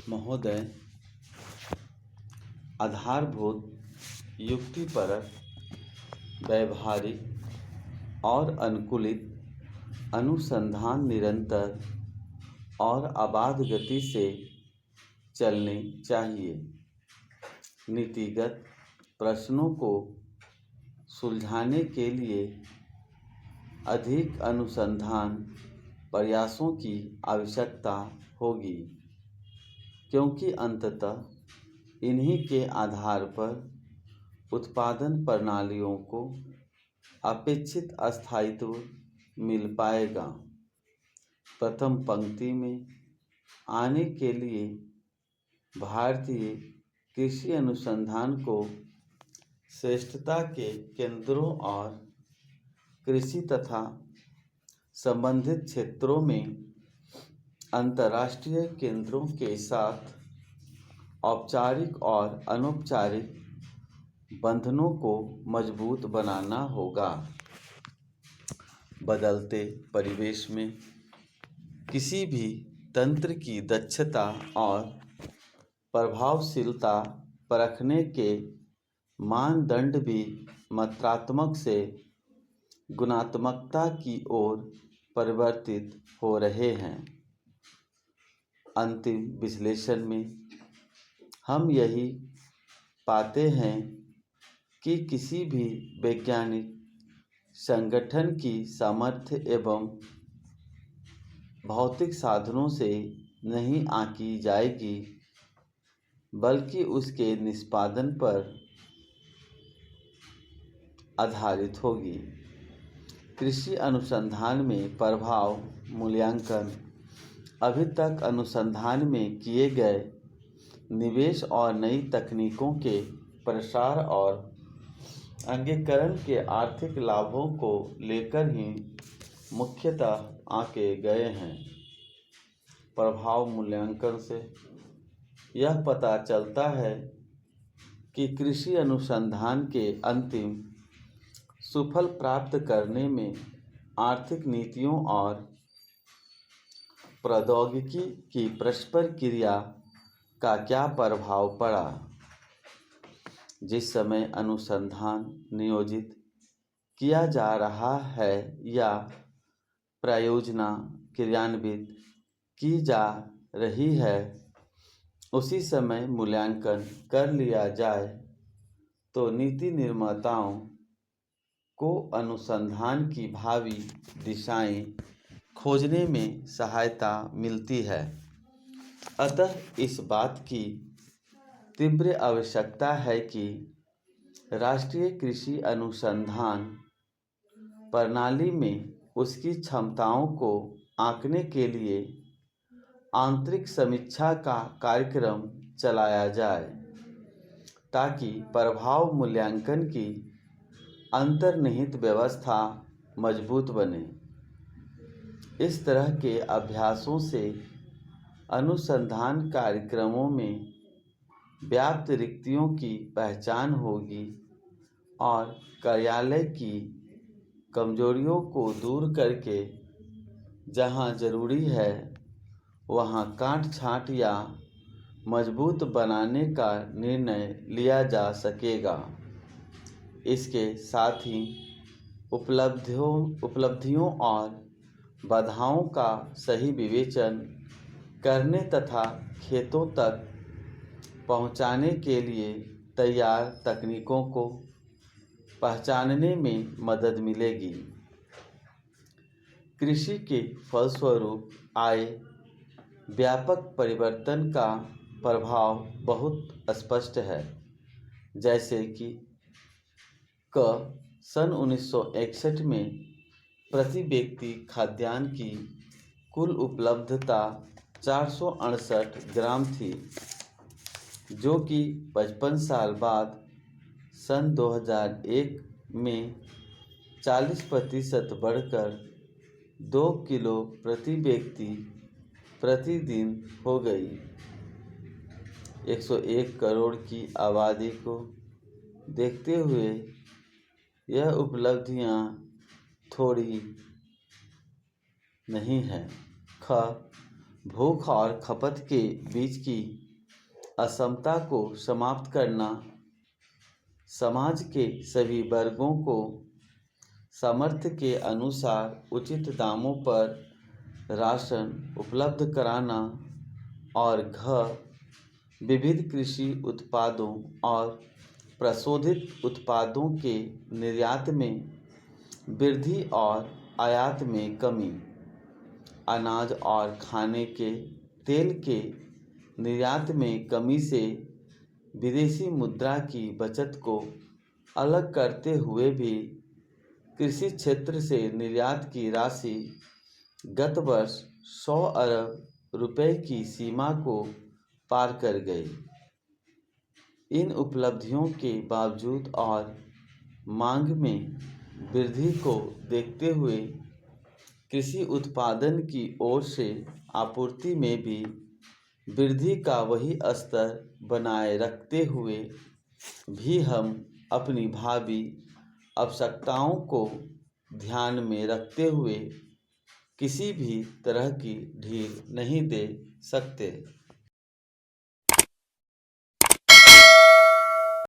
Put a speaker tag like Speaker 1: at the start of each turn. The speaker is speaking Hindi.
Speaker 1: महोदय, आधारभूत, युक्तिपरक, व्यावहारिक और अनुकूलित अनुसंधान निरंतर और अबाध गति से चलने चाहिए। नीतिगत प्रश्नों को सुलझाने के लिए अधिक अनुसंधान प्रयासों की आवश्यकता होगी, क्योंकि अंततः इन्हीं के आधार पर उत्पादन प्रणालियों को अपेक्षित स्थायित्व मिल पाएगा। प्रथम पंक्ति में आने के लिए भारतीय कृषि अनुसंधान को श्रेष्ठता के केंद्रों और कृषि तथा संबंधित क्षेत्रों में अंतर्राष्ट्रीय केंद्रों के साथ औपचारिक और अनौपचारिक बंधनों को मजबूत बनाना होगा। बदलते परिवेश में किसी भी तंत्र की दक्षता और प्रभावशीलता परखने के मानदंड भी मात्रात्मक से गुणात्मकता की ओर परिवर्तित हो रहे हैं। अंतिम विश्लेषण में हम यही पाते हैं कि किसी भी वैज्ञानिक संगठन की सामर्थ्य एवं भौतिक साधनों से नहीं आंकी जाएगी, बल्कि उसके निष्पादन पर आधारित होगी। कृषि अनुसंधान में प्रभाव मूल्यांकन अभी तक अनुसंधान में किए गए निवेश और नई तकनीकों के प्रसार और अंगीकरण के आर्थिक लाभों को लेकर ही मुख्यतः आंके गए हैं। प्रभाव मूल्यांकन से यह पता चलता है कि कृषि अनुसंधान के अंतिम सुफल प्राप्त करने में आर्थिक नीतियों और प्रौद्योगिकी की परस्पर क्रिया का क्या प्रभाव पड़ा। जिस समय अनुसंधान नियोजित किया जा रहा है या परियोजना क्रियान्वित की जा रही है, उसी समय मूल्यांकन कर लिया जाए तो नीति निर्माताओं को अनुसंधान की भावी दिशाएं खोजने में सहायता मिलती है। अतः इस बात की तीव्र आवश्यकता है कि राष्ट्रीय कृषि अनुसंधान प्रणाली में उसकी क्षमताओं को आंकने के लिए आंतरिक समीक्षा का कार्यक्रम चलाया जाए, ताकि प्रभाव मूल्यांकन की अंतर्निहित व्यवस्था मजबूत बने। इस तरह के अभ्यासों से अनुसंधान कार्यक्रमों में व्याप्त रिक्तियों की पहचान होगी और कार्यालय की कमजोरियों को दूर करके जहां जरूरी है वहां काट छांट या मजबूत बनाने का निर्णय लिया जा सकेगा। इसके साथ ही उपलब्धियों और बाधाओं का सही विवेचन करने तथा खेतों तक पहुंचाने के लिए तैयार तकनीकों को पहचानने में मदद मिलेगी। कृषि के फलस्वरूप आए व्यापक परिवर्तन का प्रभाव बहुत स्पष्ट है। जैसे कि सन 1961 में प्रति व्यक्ति खाद्यान्न की कुल उपलब्धता 468 ग्राम थी, जो कि 55 साल बाद सन 2001 में 40% बढ़कर 2 किलो प्रति व्यक्ति प्रतिदिन हो गई। 101 करोड़ की आबादी को देखते हुए यह उपलब्धियां थोड़ी नहीं हैं। भूख और खपत के बीच की असमता को समाप्त करना, समाज के सभी वर्गों को सामर्थ्य के अनुसार उचित दामों पर राशन उपलब्ध कराना और विविध कृषि उत्पादों और प्रशोधित उत्पादों के निर्यात में वृद्धि और आयात में कमी, अनाज और खाने के तेल के निर्यात में कमी से विदेशी मुद्रा की बचत को अलग करते हुए भी कृषि क्षेत्र से निर्यात की राशि गत वर्ष 100 अरब रुपए की सीमा को पार कर गई। इन उपलब्धियों के बावजूद और मांग में वृद्धि को देखते हुए कृषि उत्पादन की ओर से आपूर्ति में भी वृद्धि का वही स्तर बनाए रखते हुए भी हम अपनी भावी आवश्यकताओं को ध्यान में रखते हुए किसी भी तरह की ढील नहीं दे सकते।